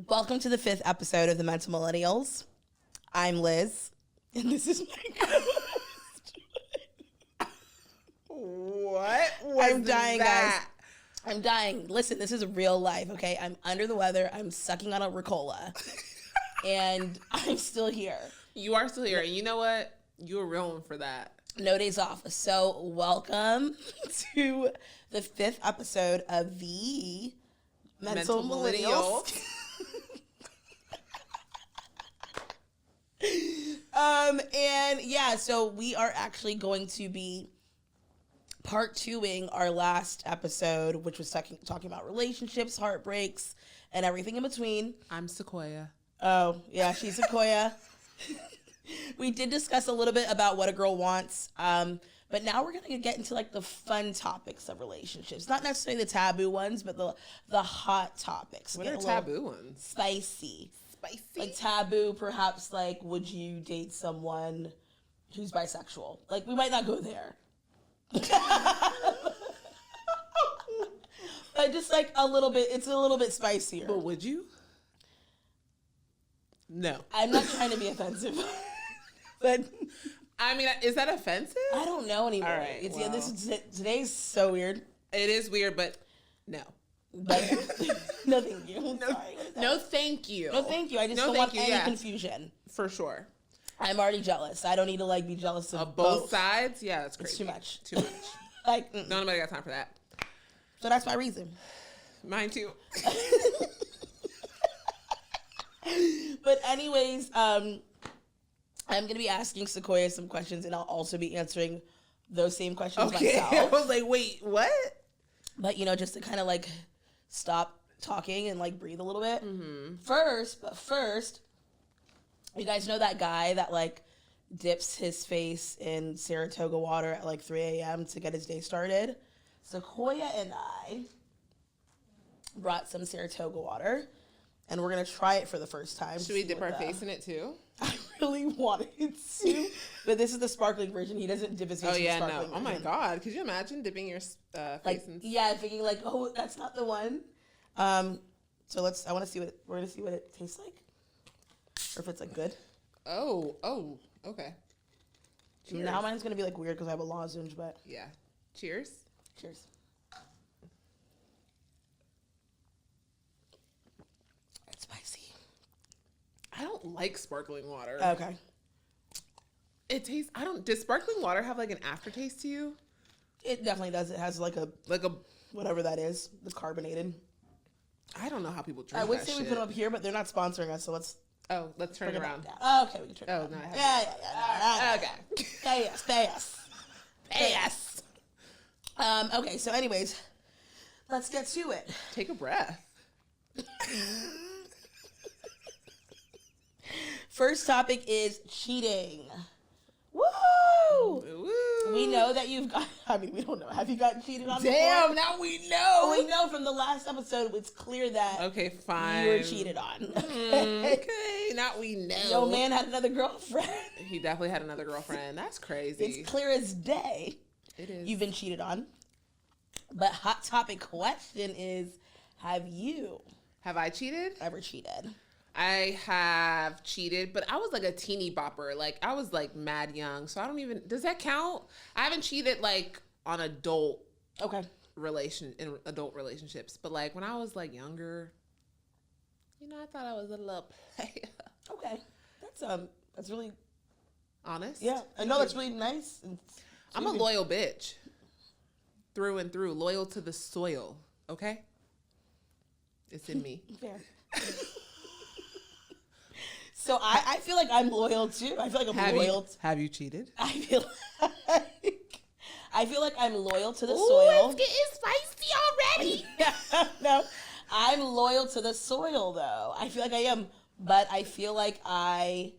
Welcome to the 5th episode of the Millennials. I'm Liz, and this is my co-host. What was I'm dying, that? guys. I'm dying. Listen, this is real life, okay? I'm under the weather. I'm sucking on a Ricola, and I'm still here. You are still here, and you know what? You're a real one for that. No days off. So welcome to the 5th episode of the Mental Millennials. And yeah, so we are actually going to be part 2ing our last episode, which was talking about relationships, heartbreaks, and everything in between. I'm Sequoia. Oh, yeah, she's Sequoia. We did discuss a little bit about what a girl wants, but now we're going to get into like the fun topics of relationships. Not necessarily the taboo ones, but the hot topics. What are taboo ones? Spicy. Spicy? Like taboo, perhaps like, would you date someone who's bisexual? Like, we might not go there. But just like a little bit, it's a little bit spicier. But would you? No. I'm not trying to be offensive. But I mean, is that offensive? I don't know anymore. All right, Yeah, today's so weird. It is weird, but no. But no, thank you. I'm sorry. No, thank you. No, thank you. I just don't want any confusion. For sure. I'm already jealous. I don't need to like be jealous of both sides. Yeah, that's crazy. It's too much. Too much. Like, nobody got time for that. So that's my reason. Mine too. But anyways, I'm going to be asking Sequoia some questions, and I'll also be answering those same questions myself. I was like, wait, what? But, just to kind of, like, stop talking and, like, breathe a little bit. Mm-hmm. First, you guys know that guy that, like, dips his face in Saratoga water at, like, 3 a.m. to get his day started? Sequoia and I brought some Saratoga water, and we're going to try it for the first time. Should we dip our face in it, too? I really wanted to, but this is the sparkling version. He doesn't dip his face in the sparkling version. Oh, my God. Could you imagine dipping your face in? Yeah, thinking like, oh, that's not the one. So we're going to see what it tastes like. Or if it's like good. Oh, okay. Cheers. Now mine's going to be like weird because I have a lozenge, but. Yeah. Cheers. Cheers. It's spicy. I don't like sparkling water. Okay. It tastes, does sparkling water have like an aftertaste to you? It definitely does. It has like a whatever that is, the carbonated. I don't know how people drink I would that say shit. we put them up here, but they're not sponsoring us, so let's turn it around. Okay, we can turn it around. No, Yeah. Okay. Pay us. Okay, so anyways, let's get to it. Take a breath. First topic is cheating. Woo! Woo! We know that we don't know. Have you gotten cheated on Damn, before? now we know. We know from the last episode, it's clear that okay, fine. you were cheated on. Okay, now we know. Your man had another girlfriend. He definitely had another girlfriend. That's crazy. It's clear as day. It is. You've been cheated on. But hot topic question is, have I cheated? ever cheated? I have cheated, but I was like a teeny bopper. Like I was like mad young, so I don't even. Does that count? I haven't cheated like on adult relationships, but like when I was like younger, I thought I was a little player. Okay, that's really honest. Yeah, I know that's really nice. I'm a loyal bitch, through and through, loyal to the soil. Okay, it's in me. Fair. So I feel like I'm loyal too. I feel like I'm loyal. Have you cheated? I feel like I'm loyal to the soil. It's getting spicy already. No, I'm loyal to the soil though. I feel like I am, but I feel like I'm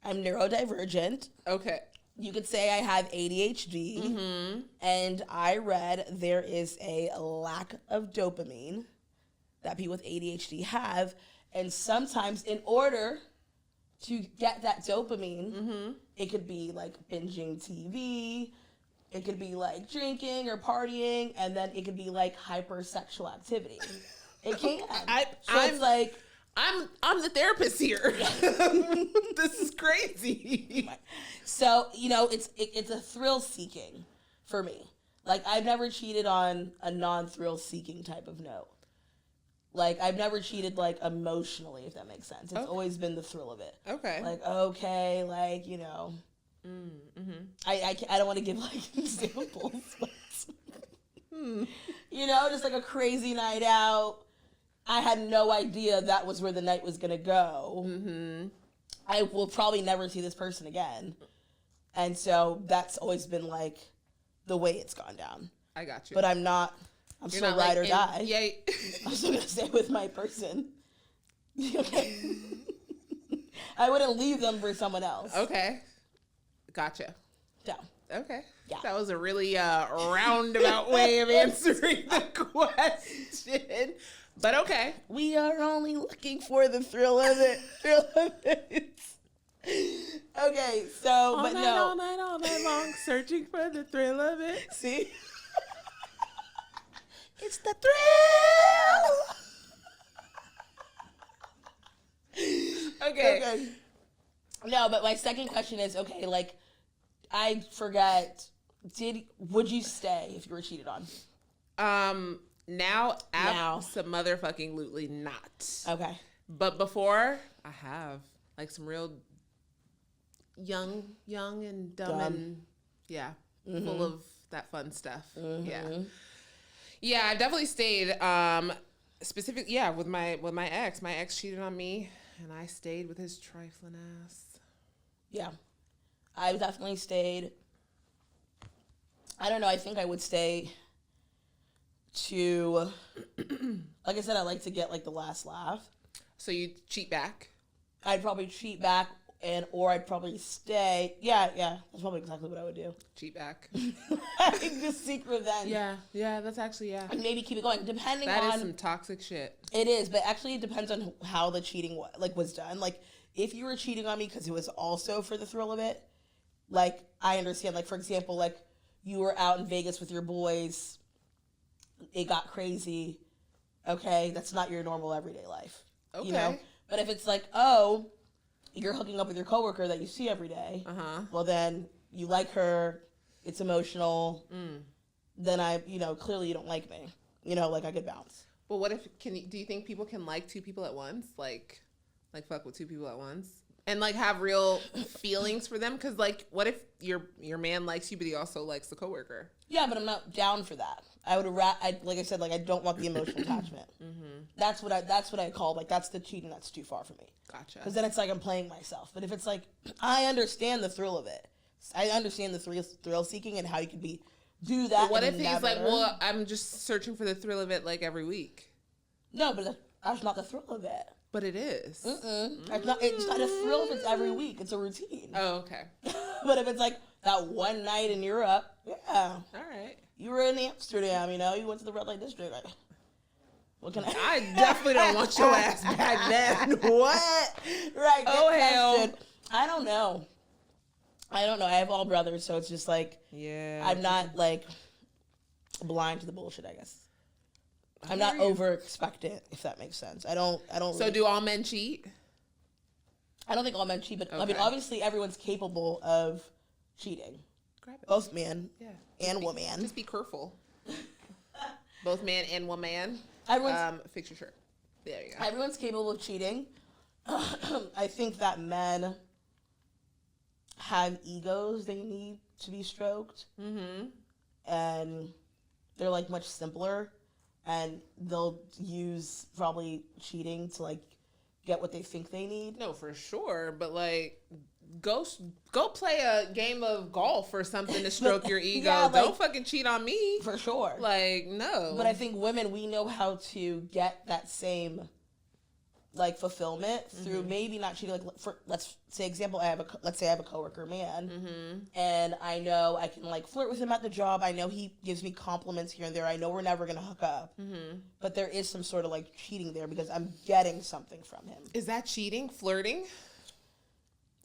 neurodivergent. Okay. You could say I have ADHD, and I read there is a lack of dopamine that people with ADHD have, and sometimes in order to get that dopamine, it could be like binging TV, it could be like drinking or partying, and then it could be like hypersexual activity. It can. It's like I'm the therapist here. This is crazy. So, it's a thrill seeking for me. Like, I've never cheated on a non-thrill seeking type of note. Like, I've never cheated, like, emotionally, if that makes sense. It's always been the thrill of it. Okay. Like, okay, like, I don't want to give, like, examples, but, just like a crazy night out. I had no idea that was where the night was going to go. Mm-hmm. I will probably never see this person again. And so that's always been, like, the way it's gone down. I got you. But I'm still ride or die. Yeah. I'm still going to stay with my person. Okay. I wouldn't leave them for someone else. Okay. Gotcha. So. Okay. Yeah. That was a really roundabout way of answering the question. But okay. We are only looking for the thrill of it. Okay, so, all night long, searching for the thrill of it. See? It's the thrill! Okay. No, but my second question is, okay, like, I forgot, would you stay if you were cheated on? Now, abso-motherfucking-lutely not. Okay. But before, I have, like, some real young and dumb. And, yeah, full of that fun stuff. Mm-hmm. Yeah, I definitely stayed, specifically, with my ex. My ex cheated on me, and I stayed with his trifling ass. Yeah. I definitely stayed. I don't know, I think I would stay to, like I said, I like to get, like, the last laugh. So you cheat back? I'd probably cheat back, or I'd probably stay. Yeah, that's probably exactly what I would do. Cheat back. Just seek revenge. Yeah, that's actually, and maybe keep it going, depending on... That is some toxic shit. It is, but actually it depends on how the cheating was done. Like, if you were cheating on me because it was also for the thrill of it, like, I understand. Like, for example, like, you were out in Vegas with your boys, it got crazy, okay, that's not your normal everyday life. Okay. But if it's like, oh, you're hooking up with your coworker that you see every day, well, then you like her, it's emotional, then clearly you don't like me. Like, I could bounce. Well, what if, do you think people can like two people at once? Like fuck with two people at once? And, like, have real feelings for them? Because, like, what if your man likes you, but he also likes the coworker? Yeah, but I'm not down for that. I would like I said, like, I don't want the emotional attachment. Mm-hmm. That's what I call, like, that's the cheating that's too far for me. Gotcha. Because then it's like I'm playing myself. But if it's like, I understand the thrill of it. I understand the thrill seeking and how you could do that. But what if he's like, well, I'm just searching for the thrill of it, like, every week? No, but that's not the thrill of it. But it is. It's not a thrill if it's every week. It's a routine. Oh, okay. But if it's like that one night in Europe, yeah. All right. You were in Amsterdam, you went to the red light district. Like, what can I definitely don't want your ass back then. What? Right. Oh, hell. I don't know. I have all brothers, so it's just like, yeah. I'm not, like, blind to the bullshit, I guess. I'm not over expectant, if that makes sense. I don't. So really, do all men cheat? I don't think all men cheat, but okay. I mean, obviously everyone's capable of cheating. Grab it. Both man and woman. Just be careful. Both man and woman. Fix your shirt. There you go. Everyone's capable of cheating. I think that men have egos they need to be stroked. Mm-hmm. And they're, like, much simpler. And they'll use probably cheating to, like, get what they think they need. No, for sure. But, like, go play a game of golf or something to stroke your ego. Yeah, like, don't fucking cheat on me. For sure. Like, no. But I think women, we know how to get that same, like, fulfillment through maybe not cheating. Like, let's say example, let's say I have a coworker man, and I know I can, like, flirt with him at the job. I know he gives me compliments here and there. I know we're never gonna hook up, but there is some sort of, like, cheating there because I'm getting something from him. Is that cheating? Flirting?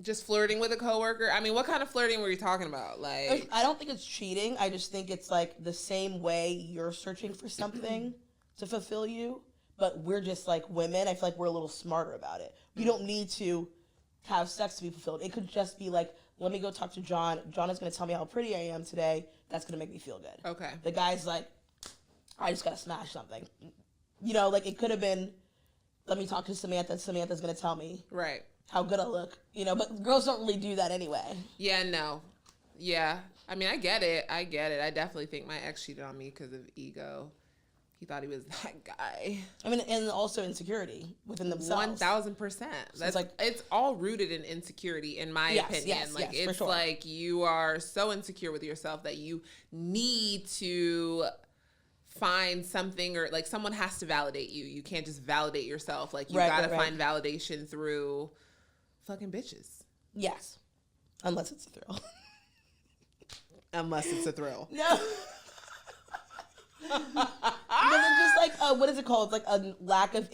Just flirting with a coworker? I mean, what kind of flirting were you talking about? Like, I don't think it's cheating. I just think it's, like, the same way you're searching for something to fulfill you. but we're just like women. I feel like we're a little smarter about it. We don't need to have sex to be fulfilled. It could just be like, let me go talk to John. John is going to tell me how pretty I am today. That's going to make me feel good. Okay. The guy's like, I just got to smash something. You know, like it could have been, let me talk to Samantha. Samantha's going to tell me right how good I look. You know, but girls don't really do that anyway. Yeah, no. Yeah. I mean, I get it. I definitely think my ex cheated on me because of ego. He thought he was that guy. I mean, and also insecurity within themselves. 1,000%. That's like, it's all rooted in insecurity, in my opinion. Yes, like, yes, it's sure. like you are so insecure with yourself that you need to find something, or like someone has to validate you. You can't just validate yourself. Like, you gotta find validation through fucking bitches. Yes. Unless it's a thrill. Unless it's a thrill. No. Because it's just like, what is it called? It's like a lack of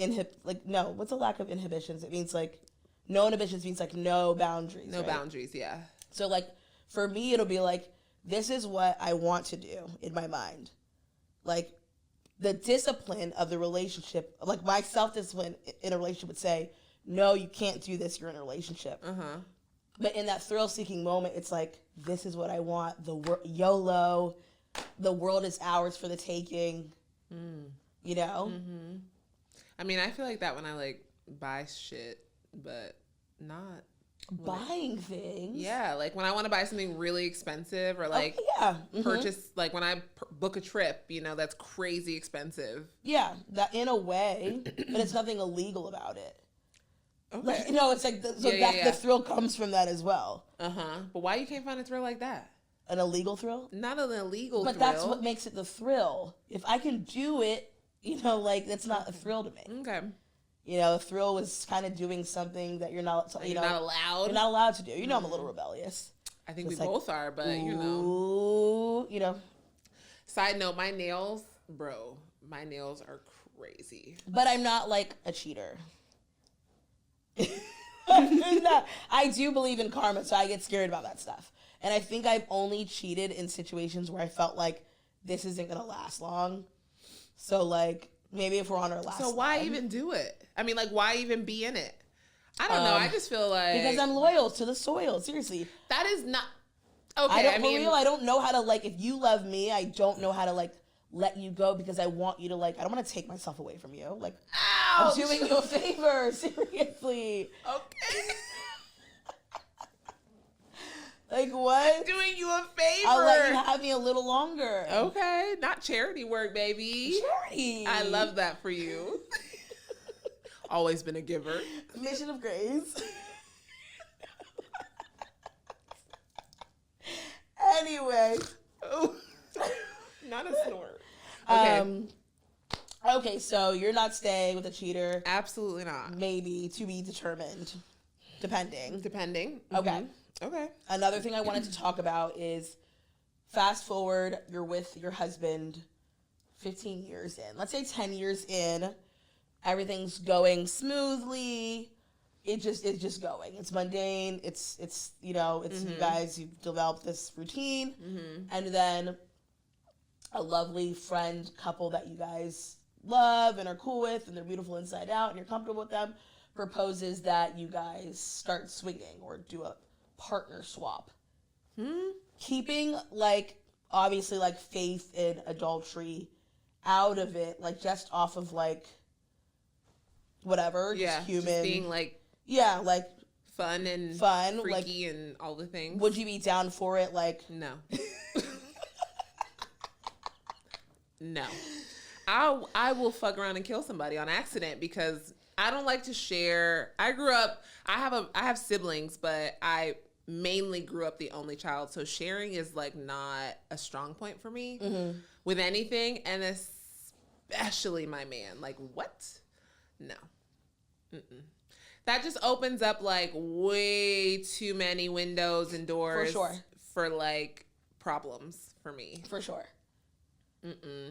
what's a lack of inhibitions? It means like, no inhibitions means like no boundaries. No boundaries, yeah. So like, for me, it'll be like, this is what I want to do in my mind. Like, the discipline of the relationship, like my self-discipline in a relationship would say, no, you can't do this, you're in a relationship. Uh-huh. But in that thrill-seeking moment, it's like, this is what I want, YOLO, the world is ours for the taking, you know? Mm-hmm. I mean, I feel like that when I, like, buy shit, but not... Buying things? Yeah, like when I want to buy something really expensive or, like, purchase, like when I book a trip, you know, that's crazy expensive. Yeah, that in a way, but it's nothing illegal about it. Okay. Like, you know, it's like, the thrill comes from that as well. Uh-huh. But why you can't find a thrill like that? An illegal thrill? Not an illegal thrill. But that's what makes it the thrill. If I can do it, you know, like, that's not a thrill to me. Okay. You know, a thrill was kind of doing something that you're not, you're not allowed. You're not allowed to do. You know, I'm a little rebellious. I think we both are, but you know. Side note, my nails are crazy. But I'm not like a cheater. I do believe in karma, so I get scared about that stuff. And I think I've only cheated in situations where I felt like this isn't going to last long. So, like, maybe if we're on our last So why even do it? I mean, like, why even be in it? I don't know. I just feel like... Because I'm loyal to the soil. Seriously. That is not... Okay, for real, I don't know how to, like, if you love me, I don't know how to, like, let you go because I want you to, like, I don't want to take myself away from you. Like, ouch! I'm doing you a favor. Seriously. Okay. Like, what? I'm doing you a favor. I'll let you have me a little longer. Okay. Not charity work, baby. Charity. I love that for you. Always been a giver. Mission of grace. Anyway. Not a snort. Okay. Okay, so you're not staying with a cheater. Absolutely not. Maybe to be determined. Depending. Okay. Okay. Another thing I wanted to talk about is fast forward, you're with your husband 15 years in. Let's say 10 years in, everything's going smoothly. It's just going. It's mundane. It's you know, it's you guys, you've developed this routine. And then a lovely friend couple that you guys love and are cool with and they're beautiful inside out and you're comfortable with them proposes that you guys start swinging or do a partner swap. Keeping, like, obviously, like, faith in adultery out of it, like, just off of, like, whatever, just human. Just being, like, like, fun, freaky, like, and all the things. Would you be down for it? Like, no. No. I will fuck around and kill somebody on accident because I don't like to share. I have siblings, but I mainly grew up the only child, so sharing is, like, not a strong point for me with anything, and especially my man. Like, what? No. That just opens up, like, way too many windows and doors for like, problems for me. For sure.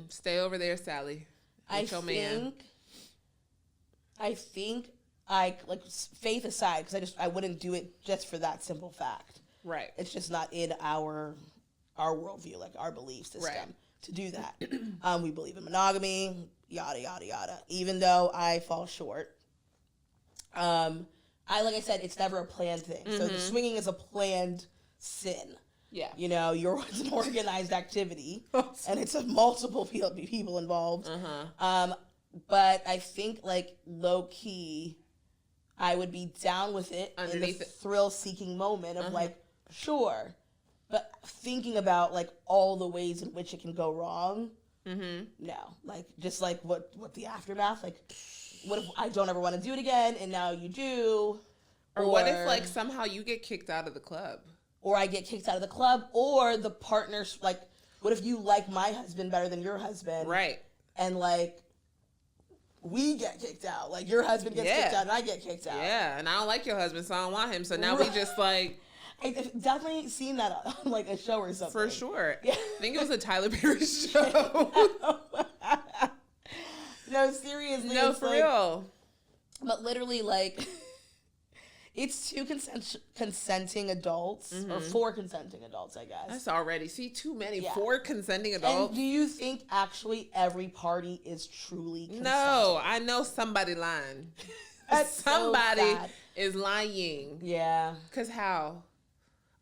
Stay over there, Sally. I think, like, faith aside, because I wouldn't do it just for that simple fact. Right. It's just not in our worldview, like our belief system, to do that. We believe in monogamy. yada, yada, yada. Even though I fall short. Like I said, it's never a planned thing. So the swinging is a planned sin. Yeah. You know, it's an organized activity, and it's multiple people involved. But I think, like, low-key, I would be down with it underneath in the thrill-seeking moment of, like, sure. But thinking about, like, all the ways in which it can go wrong, no. Like, just, like, what the aftermath, like, what if I don't ever want to do it again, and now you do? Or what if, like, somehow you get kicked out of the club? Or I get kicked out of the club, or the partner's, like, what if you like my husband better than your husband? Right. And, like, we get kicked out. Like, your husband gets kicked out and I get kicked out. Yeah, and I don't like your husband, so I don't want him. So now we just, like... I've definitely seen that on, like, a show or something. For sure. Yeah. I think it was a Tyler Perry show. No, seriously. No, for real. But literally, like... It's two consenting adults, or four consenting adults, I guess. That's already, too many. Yeah. 4 consenting adults. And do you think actually every party is truly consenting? No, I know somebody lying. Somebody is lying. Yeah. Because how?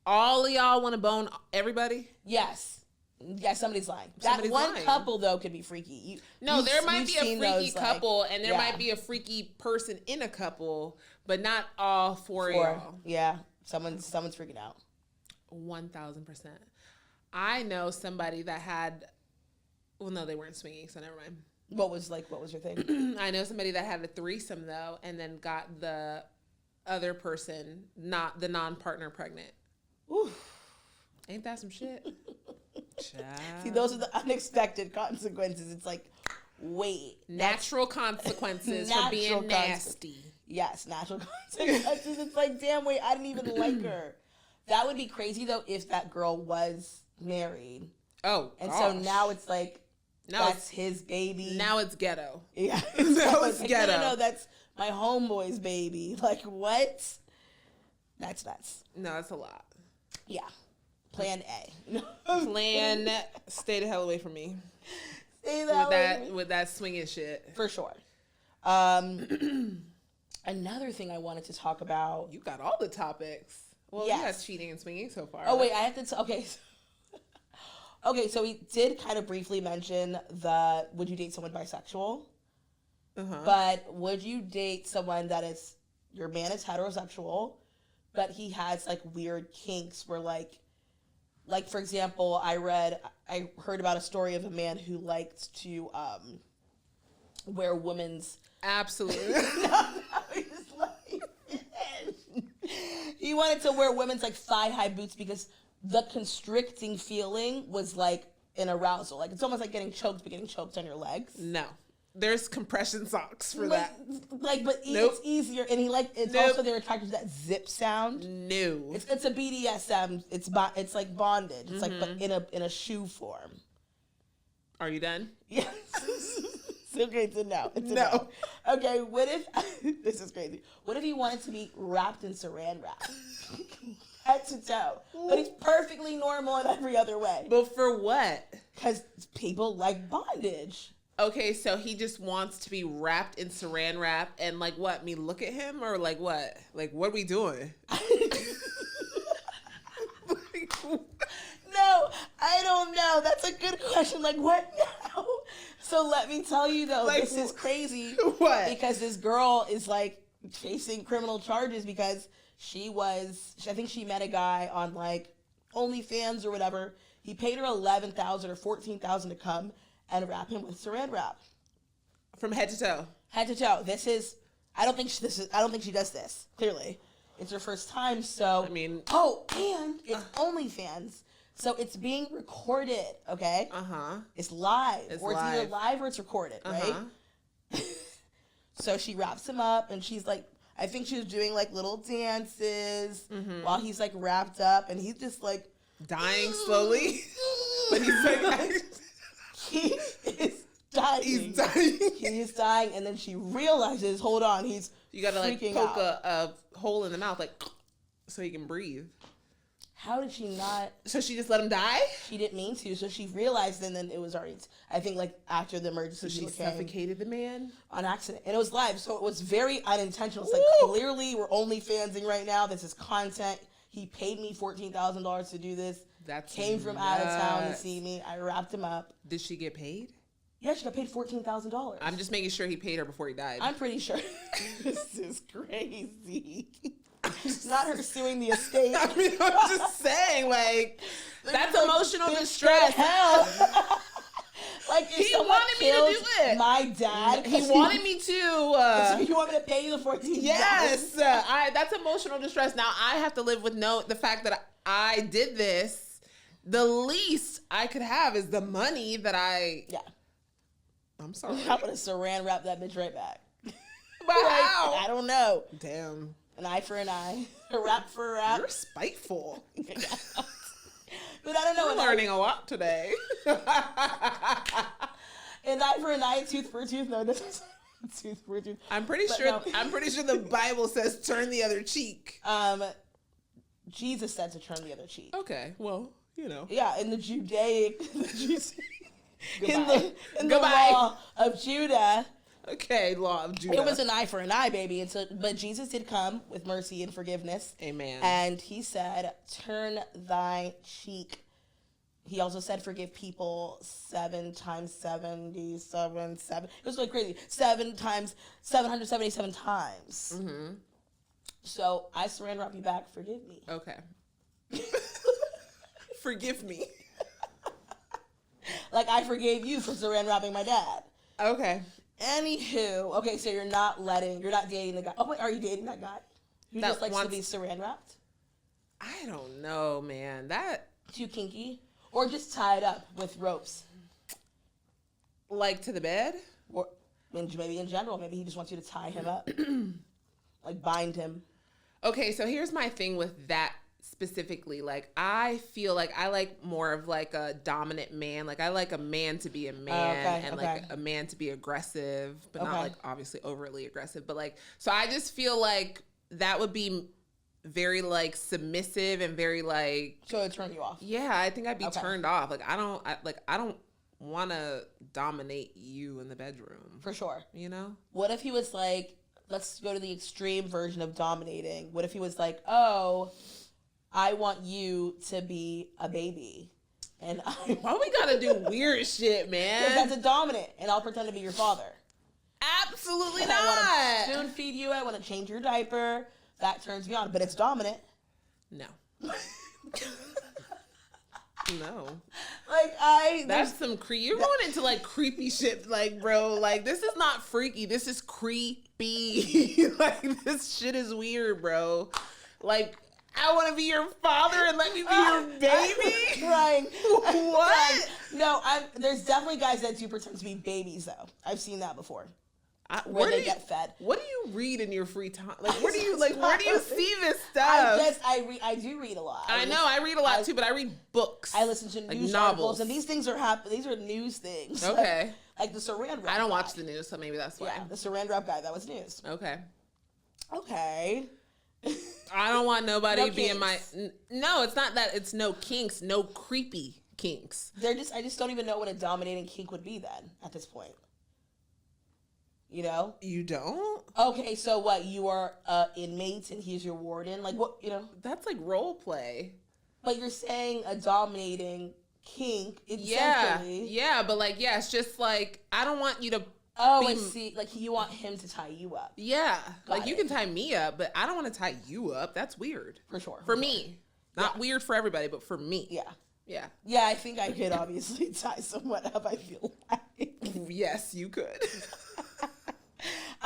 All of y'all want to bone everybody? Yes. Yeah, somebody's lying. That one couple, though, could be freaky. There might be a freaky couple, like, and there might be a freaky person in a couple, but not all four of y'all. Yeah, someone's freaking out. 1,000%. I know somebody that had... Well, no, they weren't swinging, so never mind. What was your thing? I know somebody that had a threesome, though, and then got the other person, not the non-partner, pregnant. Ooh. Ain't that some shit? See, those are the unexpected consequences. It's like, wait. Natural consequences for being nasty. Yes, natural consequences. It's like, damn, wait, I didn't even like her. That would be crazy, though, if that girl was married. Oh, and so now it's like, that's his baby. Now it's ghetto. Yeah. Now it's ghetto. No, that's my homeboy's baby. Like, what? That's nuts. No, that's a lot. Yeah. Plan A. Plan, stay the hell away from me. Stay the hell away from me. With that swinging shit. For sure. Another thing I wanted to talk about. You got all the topics. Well, yes. You got cheating and swinging so far. Oh, wait, I have to... Okay. Okay, so we did kind of briefly mention would you date someone bisexual? But would you date someone that is... Your man is heterosexual, but he has, like, weird kinks where, like, for example, I heard about a story of a man who liked to wear women's... Absolutely. He wanted to wear women's, like, thigh-high boots because the constricting feeling was, like, an arousal. Like, it's almost like getting choked on your legs. No. There's compression socks for that. But it's easier, and it's also they're attracted to that zip sound. No, it's a BDSM. It's like bondage. It's like but in a shoe form. Are you done? Yes. So great to know. No. Okay. What if this is crazy? What if he wanted to be wrapped in Saran wrap, head to toe, but he's perfectly normal in every other way? But for what? Because people like bondage. Okay, so he just wants to be wrapped in Saran wrap and, like, what, me look at him? Or, like, what? Like, what are we doing? No, I don't know. That's a good question. Like, what now? So let me tell you, though, like, this is crazy. What? Because this girl is, like, facing criminal charges because I think she met a guy on, like, OnlyFans or whatever. He paid her $11,000 or $14,000 to come and wrap him with Saran wrap. From head to toe. Head to toe. I don't think she does this. Clearly, it's her first time. So I mean. Oh, and it's OnlyFans, so it's being recorded. Okay. It's live. It's either live or it's recorded, right? So she wraps him up, and she's like, I think she was doing like little dances while he's like wrapped up, and he's just like dying slowly. But he's like. He is dying. He's dying. He is dying, and then she realizes, hold on, you gotta like poke a hole in the mouth, like, so he can breathe. How did she not? So she just let him die? She didn't mean to. So she realized, and then it was already, I think, like, after the emergency. So she suffocated the man? On accident. And it was live. So it was very unintentional. It's like, clearly, we're only fansing right now. This is content. He paid me $14,000 to do this. Came from out of town to see me. I wrapped him up. Did she get paid? Yeah, she got paid $14,000. I'm just making sure he paid her before he died. I'm pretty sure. This is crazy. Not her suing the estate. I mean, I'm just saying, like, that's emotional distress. Hell. Like, if he wanted me to do it. My dad. He wanted me to. So you want me to pay you the $14,000? Yes. That's emotional distress. Now I have to live with the fact that I did this. The least I could have is the money that I. Yeah. I'm sorry. I'm gonna saran wrap that bitch right back. But how? I don't know. Damn. An eye for an eye. A rap for a rap. You're spiteful. But I don't know. We're learning a lot today. An eye for an eye, tooth for a tooth. No, this tooth for a tooth. I'm pretty sure the Bible says turn the other cheek. Jesus said to turn the other cheek. Okay. Well, you know. Yeah, in the Judaic in the law of Judah. Okay, law of Judah. It was an eye for an eye, baby. But Jesus did come with mercy and forgiveness. Amen. And he said, turn thy cheek. He also said, forgive people 7 times 77. It was like crazy. 7 times 777 times. Mm-hmm. So I saran wrap you back. Forgive me. Okay. Forgive me. Like I forgave you for saran wrapping my dad. Okay. Anywho, okay, so you're not dating the guy. Oh wait, are you dating that guy who just likes to be saran wrapped? I don't know, man. That too kinky, or just tied up with ropes, like to the bed, or maybe in general. Maybe he just wants you to tie him up, like bind him. Okay, so here's my thing with that specifically. Like, I feel like I like more of like a dominant man. Like, I like a man to be a man like a man to be aggressive, but not like obviously overly aggressive. But like, so I just feel like that would be very like submissive and very like. So it'd turn you off. Yeah, I think I'd be turned off. Like, I don't want to dominate you in the bedroom. For sure. You know? What if he was like, let's go to the extreme version of dominating. What if he was like, oh, I want you to be a baby. And why we gotta do weird shit, man? Because that's a dominant, and I'll pretend to be your father. Absolutely and not. I want to spoon feed you. I want to change your diaper. That turns me on, but it's dominant. No. No. Like that's some you're going into like creepy shit, like, bro. Like, this is not freaky. This is creepy. Like, this shit is weird, bro. Like, I want to be your father and let me be your baby. I'm crying. What? No, there's definitely guys that do pretend to be babies, though. I've seen that before. Where they get fed. What do you read in your free time? Like, where do you see this stuff? I do read a lot. I know I read a lot too, but I read books. I listen to news articles, and these things are These are news things. Okay. Like the saran wrap. I don't watch the news, so maybe that's why. Yeah, the saran wrap guy, that was news. Okay. Okay. I don't want nobody being my. No, it's not that. It's no kinks, no creepy kinks. I just don't even know what a dominating kink would be then at this point. You know? You don't? Okay, so what? You are inmates and he's your warden? Like, what, you know? That's like role play. But you're saying a dominating kink, essentially. Yeah, but like, yeah, it's just like, I don't want you to. Oh, I see. Like, you want him to tie you up. Yeah. Like, you can tie me up, but I don't want to tie you up. That's weird. For sure. For me. Not weird for everybody, but for me. Yeah. Yeah. Yeah, I think I could obviously tie someone up, I feel like. Yes, you could.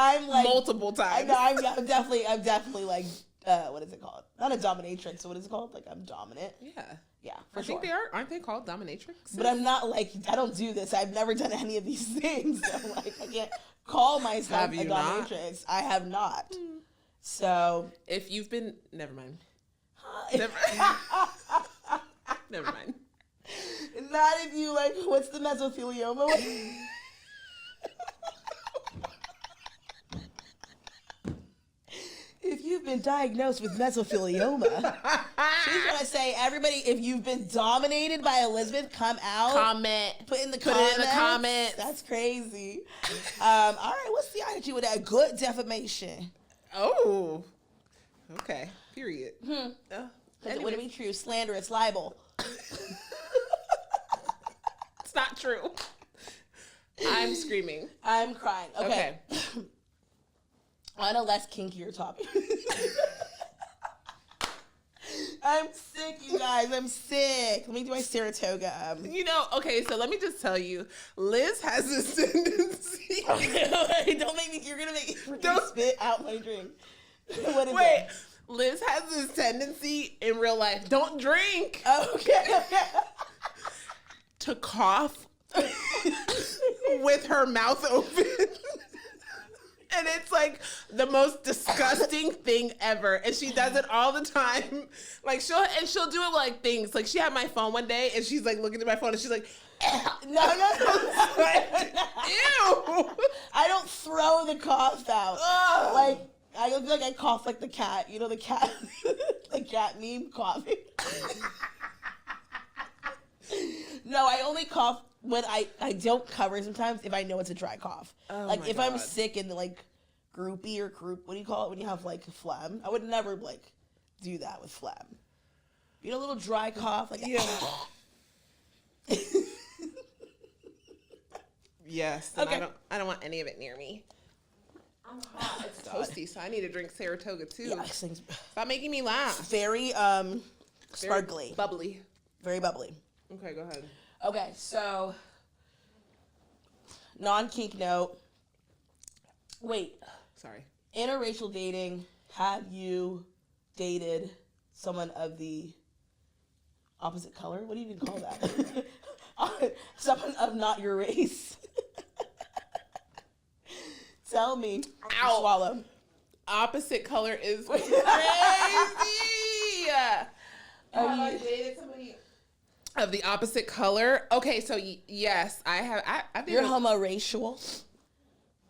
I'm like multiple times. I know, I'm definitely like what is it called? Not a dominatrix. So what is it called? Like, I'm dominant. Yeah. Yeah, I think they are. Aren't they called dominatrix? But I'm not like, I don't do this. I've never done any of these things. So like, I can't call myself a dominatrix. I have not. So if you've been, never mind. Never mind. Not if you like. What's the mesothelioma? If you've been diagnosed with mesothelioma. She's gonna say, everybody, if you've been dominated by Elizabeth, come out. Comment. Put it in the comments. That's crazy. All right, what's the attitude with that? Good defamation. Oh. Okay. Period. Because it wouldn't be true. Slander, it's libel. It's not true. I'm screaming. I'm crying. Okay. On a less kinkier topic. I'm sick, you guys. I'm sick. Let me do my Saratoga. You know, okay, so let me just tell you, Liz has this tendency. Okay, don't make me, you're going to make me spit out my drink. What is it? Liz has this tendency in real life, don't drink. Okay. To cough with her mouth open. And it's like the most disgusting thing ever. And she does it all the time. Like she'll do it with like things. Like she had my phone one day and she's like looking at my phone and she's like, no. Like, ew. I don't throw the cough out. Ugh. Like I feel like I cough like the cat. You know the cat, the cat meme coughing. No, I only cough when I don't cover sometimes if I know it's a dry cough. Oh like if God. I'm sick and like groupie or croup, what do you call it when you have like phlegm? I would never like do that with phlegm. You know, a little dry cough, like yeah. Yes. Okay. I don't want any of it near me. I'm hot. It's toasty, so I need to drink Saratoga too. Yeah, stop making me laugh. Very sparkly, very bubbly, very bubbly. Okay, go ahead. Okay, so non-kink note. Wait. Sorry. Interracial dating. Have you dated someone of the opposite color? What do you even call that? Someone of not your race. Tell me. Ow. Swallow. Opposite color is crazy. Have I dated somebody of the opposite color? Okay, so yes, I have. I've You're homoracial?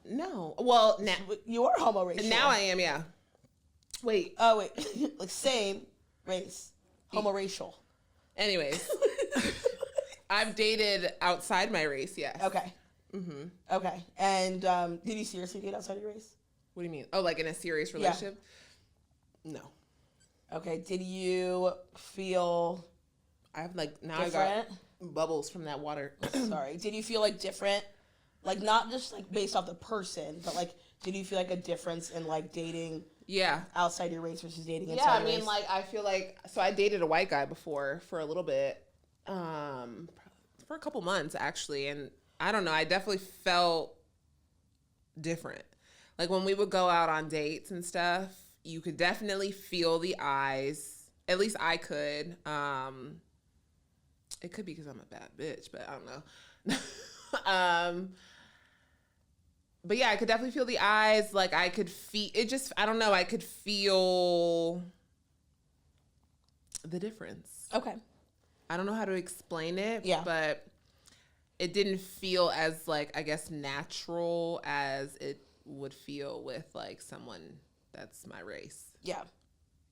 No. Well, now you are homoracial. Now I am. Yeah. Wait. Oh wait. Like same race. Homoracial. Anyways, I've dated outside my race. Yes. Okay. Mm-hmm. Okay. And did you seriously date outside your race? What do you mean? Oh, like in a serious relationship? Yeah. No. Okay. Did you feel? I have like now different? I got bubbles from that water. Sorry. Did you feel like different? Like not just like based off the person, but like did you feel like a difference in like dating? Yeah. Outside your race versus dating inside your race? your race? Yeah, I mean like I feel like so I dated a white guy before for a little bit, for a couple months actually, and I don't know. I definitely felt different. Like when we would go out on dates and stuff, you could definitely feel the eyes. At least I could. It could be because I'm a bad bitch, but I don't know. But yeah, I could definitely feel the eyes. Like I could feel it. Just I don't know. I could feel the difference. Okay. I don't know how to explain it. Yeah. But it didn't feel as like I guess natural as it would feel with like someone that's my race. Yeah.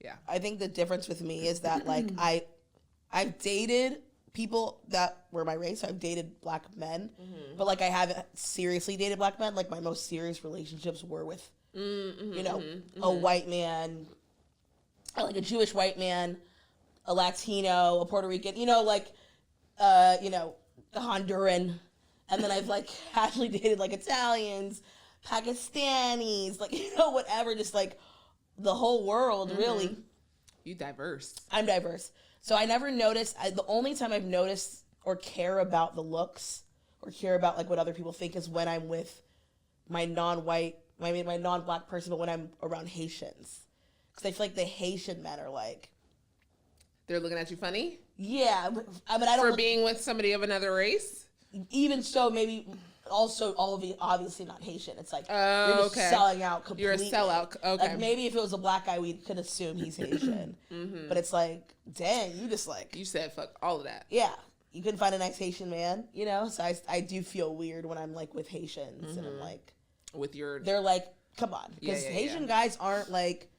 Yeah. I think the difference with me is that like I've dated people that were my race. So I've dated black men, but like I haven't seriously dated black men. Like my most serious relationships were with, you know, a white man, like a Jewish white man, a Latino, a Puerto Rican, you know, like, you know, a Honduran. And then I've like casually dated like Italians, Pakistanis, like, you know, whatever, just like the whole world, really. You diverse. I'm diverse. So I never noticed, the only time I've noticed or care about the looks or care about like what other people think is when I'm with my non-white, my non-black person, but when I'm around Haitians. Because I feel like the Haitian men are like... They're looking at you funny? Yeah. I mean, I don't... For being with somebody of another race? Even so, maybe... Also, all of you, obviously not Haitian. It's like, you're just selling out completely. You're a sellout. Okay. Like, maybe if it was a black guy, we could assume he's Haitian. But it's like, dang, you just like... You said fuck all of that. Yeah. You couldn't find a nice Haitian man, you know? So I do feel weird when I'm, like, with Haitians. And I'm like... With your... They're like, come on. Because Haitian guys aren't, like...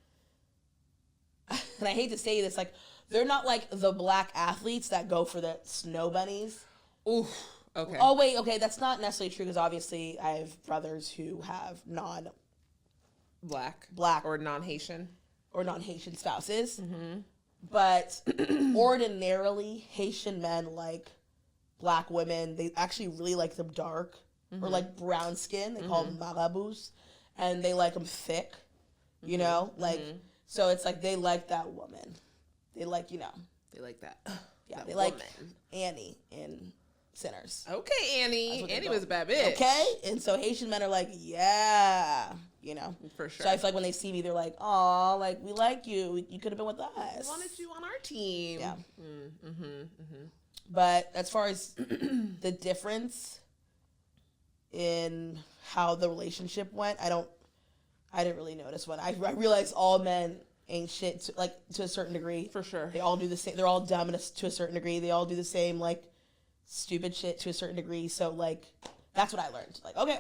and I hate to say this, like, they're not like the black athletes that go for the snow bunnies. Oof. Okay. Oh, wait, okay, that's not necessarily true, because obviously I have brothers who have Black or non-Haitian spouses. But ordinarily, Haitian men like black women. They actually really like them dark or like brown skin. They call them marabouts, and they like them thick. You know, like so it's like they like that woman. They like they like that. Yeah, that they woman. like Annie in Sinners. Okay, Annie. Annie was a bad bitch. Okay, and so Haitian men are like, yeah, for sure. So I feel like when they see me, they're like, "Aw, like we like you. You could have been with us. We wanted you on our team." Yeah. But as far as the difference in how the relationship went, I didn't really notice one. I realized all men ain't shit to a certain degree. For sure. They all do the same. They're all dumb to a certain degree. They all do the same like stupid shit to a certain degree. So like that's what I learned. Like okay,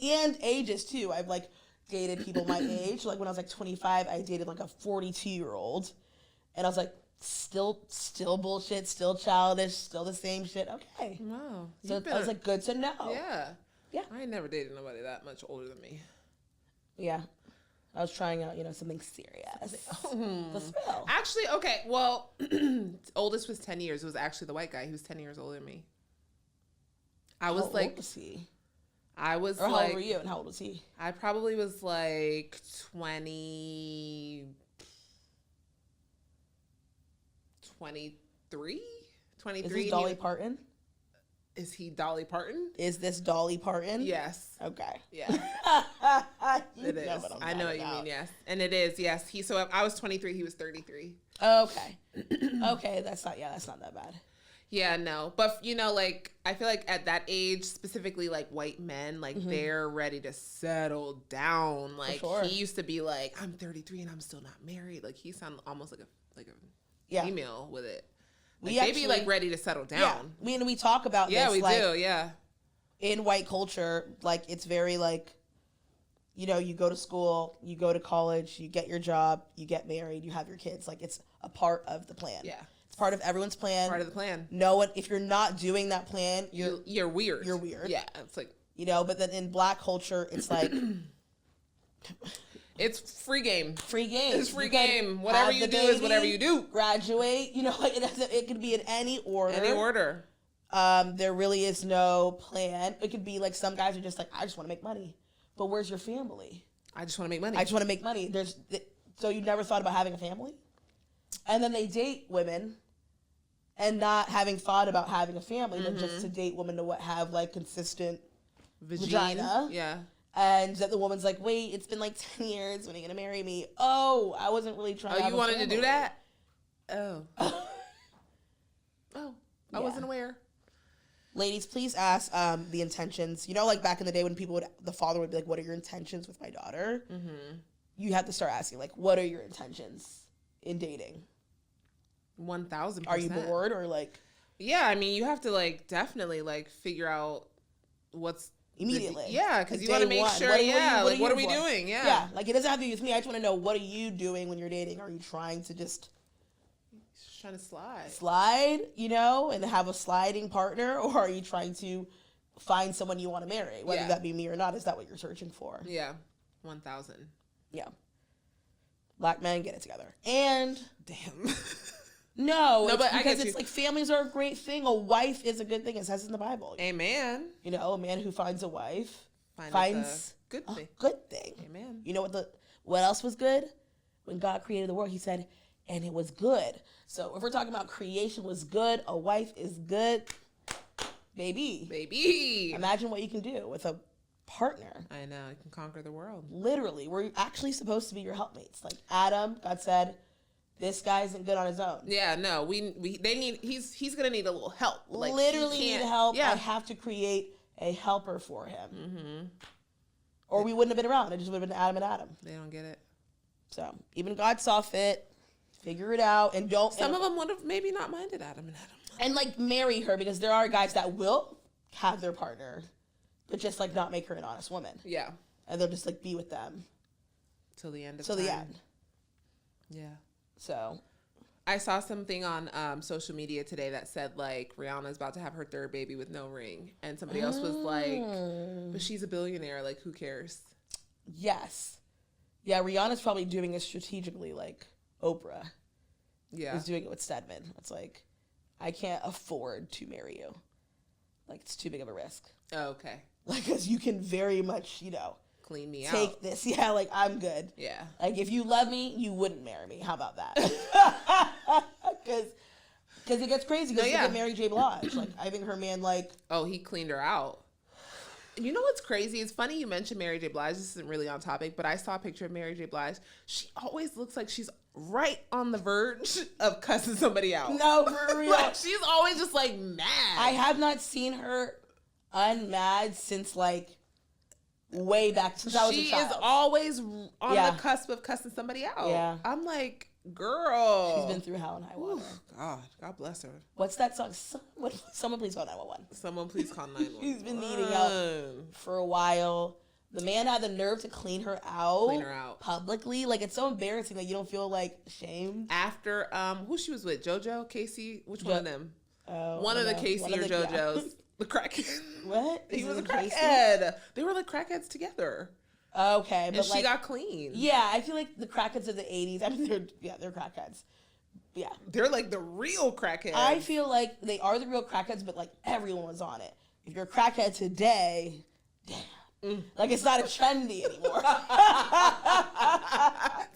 and ages too. I've like dated people my age. Like when I was like 25, I dated like a 42-year-old, and I was like still bullshit, still childish, still the same shit. Okay. Wow. So I was like good to know. Yeah. Yeah. I ain't never dated nobody that much older than me. Yeah. I was trying out, something serious. The spill. Actually, okay. Well, oldest was 10 years. It was actually the white guy. He was 10 years older than me. I was how like, old was he? I was or like, how old were you and how old was he? I probably was like 23. 23? Is this Dolly Parton? Is he Dolly Parton? Is this Dolly Parton? Yes. Okay. Yeah. It is. I know what you mean, yes. And it is, yes. So I was 23, he was 33. Okay. Okay, that's not that bad. Yeah, no. But, like, I feel like at that age, specifically, like, white men, like, they're ready to settle down. Like, he used to be like, I'm 33 and I'm still not married. Like, he sounded almost like a female with it. Like, they be, like, ready to settle down. Yeah. We talk about this. Yeah, we do, yeah. In white culture, like, it's very, like, you go to school, you go to college, you get your job, you get married, you have your kids. Like, it's a part of the plan. Yeah. It's part of everyone's plan. Part of the plan. No one, if you're not doing that plan, you're weird. You're weird. Yeah, it's like... but then in black culture, it's like... It's free game. Free game. It's free game. Whatever you do is whatever you do. Graduate. It could be in any order. Any order. There really is no plan. It could be like some guys are just like, I just want to make money. But where's your family? I just want to make money. I just want to make money. So you never thought about having a family? And then they date women and not having thought about having a family, but just to date women to have like consistent vagina. Yeah. And that the woman's like, wait, it's been like 10 years. When are you going to marry me? Oh, I wasn't really trying to have you wanted family. to do that? Oh. I wasn't aware. Ladies, please ask the intentions. Like back in the day when the father would be like, what are your intentions with my daughter? Mm-hmm. You have to start asking, like, what are your intentions in dating? 1,000%. Are you bored or like? Yeah, I mean, you have to like definitely like figure out what's immediately. Because you want to make sure. What are we doing? Yeah, like it doesn't have to be with me. I just want to know, what are you doing when you're dating? Are you trying to just trying to slide, and have a sliding partner, or are you trying to find someone you want to marry, whether that be me or not? Is that what you're searching for? Yeah, 1,000. Yeah. Black men, get it together. And damn. No, but because it's like families are a great thing. A wife is a good thing. It says in the Bible. Amen. A man who finds a wife finds a good thing. Amen. You know what else was good? When God created the world, he said, and it was good. So if we're talking about creation was good, a wife is good, baby. Imagine what you can do with a partner. I know. You can conquer the world. Literally. We're actually supposed to be your helpmates. Like Adam, God said, this guy isn't good on his own. Yeah, no, he's gonna need a little help. Like, literally need help. Yeah. I have to create a helper for him. Mm-hmm. Or we wouldn't have been around. It just would have been Adam and Adam. They don't get it. So even God saw fit. Figure it out and don't. Some of them would have maybe not minded Adam and Adam. And like marry her, because there are guys that will have their partner, but just like not make her an honest woman. Yeah. And they'll just like be with them till the end of time. The end. Yeah. So I saw something on social media today that said, like, Rihanna's about to have her third baby with no ring. And somebody else was like, but she's a billionaire. Like, who cares? Yes. Yeah, Rihanna's probably doing it strategically, like Oprah is doing it with Stedman. It's like, I can't afford to marry you. Like, it's too big of a risk. Oh, okay. Like, because you can very much, clean me out. Take this. Yeah, like, I'm good. Yeah. Like, if you love me, you wouldn't marry me. How about that? Because it gets crazy. Because look at Mary J. Blige. Like, I think her man, like... Oh, he cleaned her out. You know what's crazy? It's funny you mentioned Mary J. Blige. This isn't really on topic, but I saw a picture of Mary J. Blige. She always looks like she's right on the verge of cussing somebody out. No, for real. Like, she's always just, like, mad. I have not seen her unmad since, like... way back since I was a child. She is always on the cusp of cussing somebody out. Yeah. I'm like, girl. She's been through hell and high water. God bless her. What's that song? Someone please call 911. Someone please call 911. She's been needing help for a while. The man had the nerve to clean her out. Publicly. Like, it's so embarrassing that you don't feel, like, shamed. After, who she was with? JoJo? Casey? Which one of them? One of the Casey or JoJo's. Yeah. The crackhead. What? He was a crackhead. They were like crackheads together. Okay, but she got clean. Yeah, I feel like the crackheads of the 80s. I mean, they're crackheads. Yeah, they're like the real crackheads. I feel like they are the real crackheads, but like everyone was on it. If you're a crackhead today, damn, like it's not trendy anymore. It's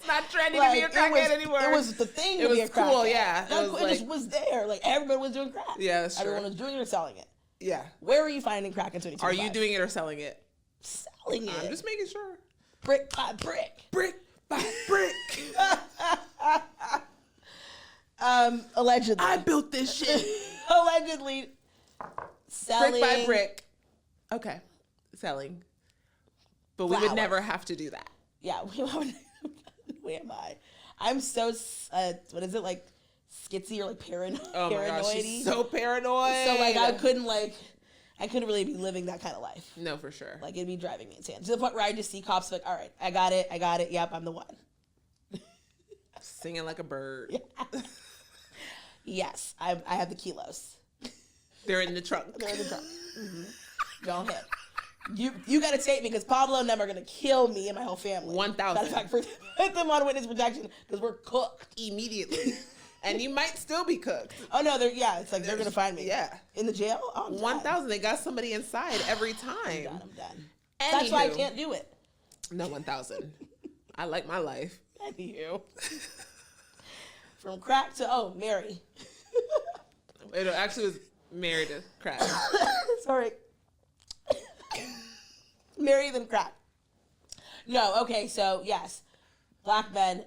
not trendy to be a crackhead anymore. It was the thing. It was cool. Yeah, it just was there. Like everybody was doing crack. Yeah, that's true. Everyone was doing it or selling it. Yeah. Where are you finding crack in 2025? Are you doing it or selling it? Selling it. I'm just making sure. Brick by brick. Brick by brick. Allegedly. I built this shit. Allegedly. Selling. Brick by brick. Okay. Selling. But we would never have to do that. Yeah. Where am I? I'm so, what is it, like, skitsy or like paranoid. Oh my gosh, she's so paranoid. So like I couldn't really be living that kind of life. No, for sure. Like it'd be driving me insane to the point where I just see cops like, all right, I got it. Yep, I'm the one. Singing like a bird. Yeah. Yes, I have the kilos. They're in the trunk. Mm-hmm. Don't hit. You got to take me because Pablo and them are gonna kill me and my whole family. 1,000. Matter of fact, put them on witness protection because we're cooked immediately. And you might still be cooked. Oh no, it's like they're gonna find me. Yeah, in the jail. 1,000. They got somebody inside every time. I'm done. Anywho. That's why I can't do it. No, 1,000. I like my life. Anywho. From crack to Mary. It actually was married to crack. Sorry. Mary then crack. No, okay, so yes, black men.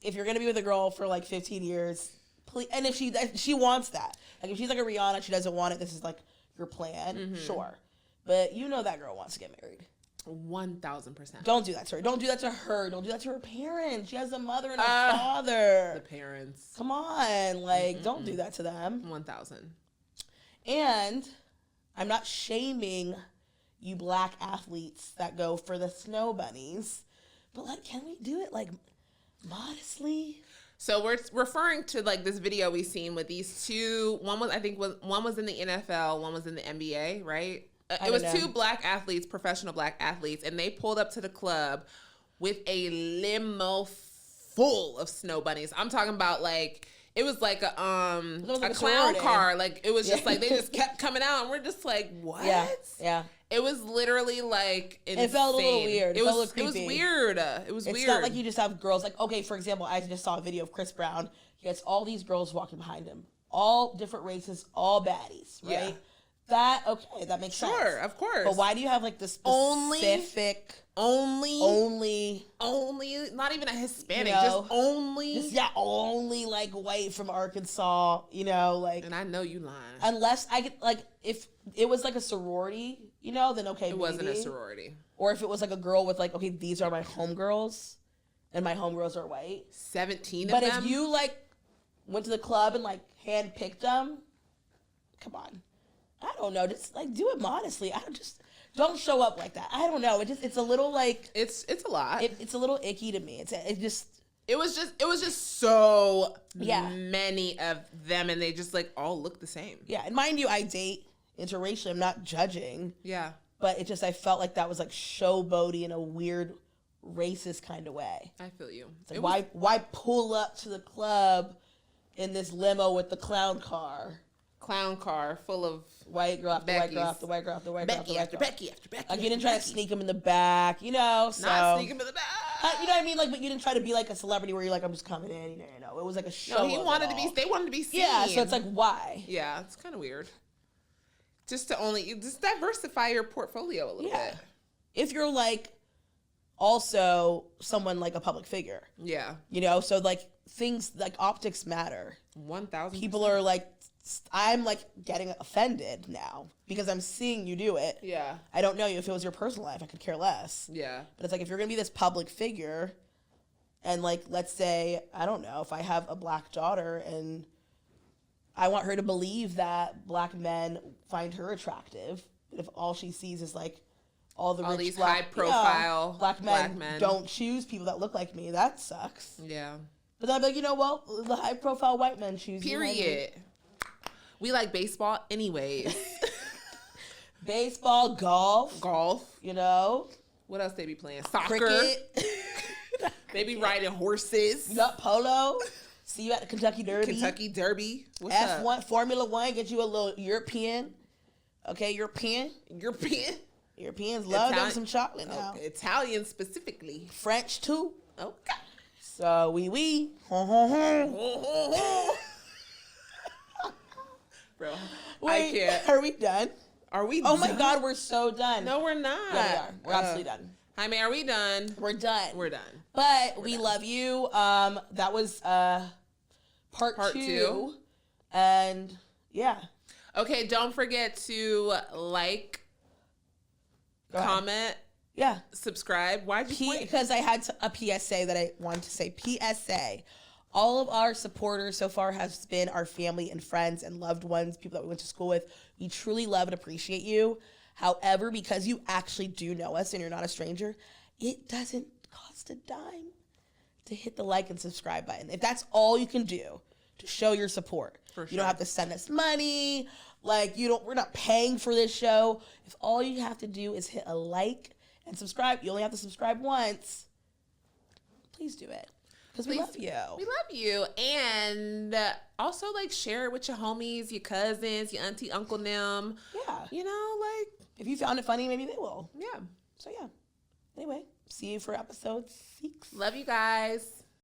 If you're gonna be with a girl for like 15 years, please, and if she wants that, like if she's like a Rihanna, she doesn't want it. This is like your plan, sure. But you know that girl wants to get married. 1,000%. Don't do that to her. Don't do that to her. Don't do that to her parents. She has a mother and a father. The parents. Come on, like don't do that to them. 1,000. And I'm not shaming you black athletes that go for the snow bunnies, but like, can we do it like modestly? So we're referring to like this video we seen with these two. One was in the NFL, one was in the NBA, right? It was two black athletes, professional black athletes, and they pulled up to the club with a limo full of snow bunnies. I'm talking about like it was like a clown car. Like it was just like they just kept coming out, and we're just like, what? Yeah. It was literally like insane. It felt a little weird. It felt a little creepy. It was weird. It was weird. It's not like you just have girls like, okay, for example, I just saw a video of Chris Brown. He has all these girls walking behind him, all different races, all baddies, right? Yeah. That makes sense. Sure, of course. But why do you have like the specific only not even a Hispanic, only like white from Arkansas, like. And I know you lying. Unless I get like if it was like a sorority, then okay. It wasn't a sorority. Or if it was like a girl with like, okay, these are my homegirls, and my homegirls are white. 17 of them. But if you like went to the club and like handpicked them, come on. I don't know. Just like do it modestly. Don't show up like that. I don't know. It's a little like it's a lot. It's a little icky to me. It was just so Yeah. many of them, and they just like all look the same. Yeah, and mind you, I date interracially. I'm not judging. Yeah. But it just, I felt like that was like showboaty in a weird racist kind of way. I feel you. It's like, why pull up to the club in this limo with the clown car? Clown car full of white girl after white girl after white girl after white girl after white girl. Becky after Becky. Like, you didn't try to sneak him in the back, you know? So, not sneak him in the back. You know what I mean? Like, but you didn't try to be like a celebrity where you're like, I'm just coming in, you know. It was like a show. No, they wanted to be seen. Yeah, so it's like, why? Yeah, it's kind of weird. Just diversify your portfolio a little bit. If you're like also someone like a public figure. Yeah. You know, so like things like optics matter. 1,000%. People are like, I'm like getting offended now because I'm seeing you do it. Yeah. I don't know you. If it was your personal life, I could care less. Yeah. But it's like, if you're going to be this public figure and like, let's say, I don't know, if I have a black daughter and I want her to believe that black men find her attractive, but if all she sees is like all these black, high profile black men don't choose people that look like me, that sucks. Yeah. But then I'm like, you know, well, the high profile white men choose you. Period. We like baseball anyways. Baseball, golf, you know. What else they be playing? Soccer. Cricket. They be riding horses. You got polo. See you at the Kentucky Derby. What's F1, up? Formula One, get you a little European. Okay, Europeans love them some chocolate now. Okay. Italian specifically. French too. Okay. So we. Bro, Wait, I can't. Are we done? Are we Oh done? my God, we're so done. No, we're not. Yeah, we are. We're absolutely done. Jaime, are we done? We're done. We're done. But we love you. That was part two. And yeah. Okay, don't forget to like, comment, subscribe. Why'd you point? Because I had a PSA that I wanted to say. PSA. All of our supporters so far has been our family and friends and loved ones, people that we went to school with. We truly love and appreciate you. However, because you actually do know us and you're not a stranger, it doesn't cost a dime to hit the like and subscribe button. If that's all you can do to show your support. You don't have to send us money. Like, we're not paying for this show. If all you have to do is hit a like and subscribe, you only have to subscribe once. Please do it. Because we love you. We love you. And also, like, share it with your homies, your cousins, your auntie, uncle, them. Yeah. You know, like. If you found it funny, maybe they will. Yeah. So, yeah. Anyway, see you for episode 6. Love you guys.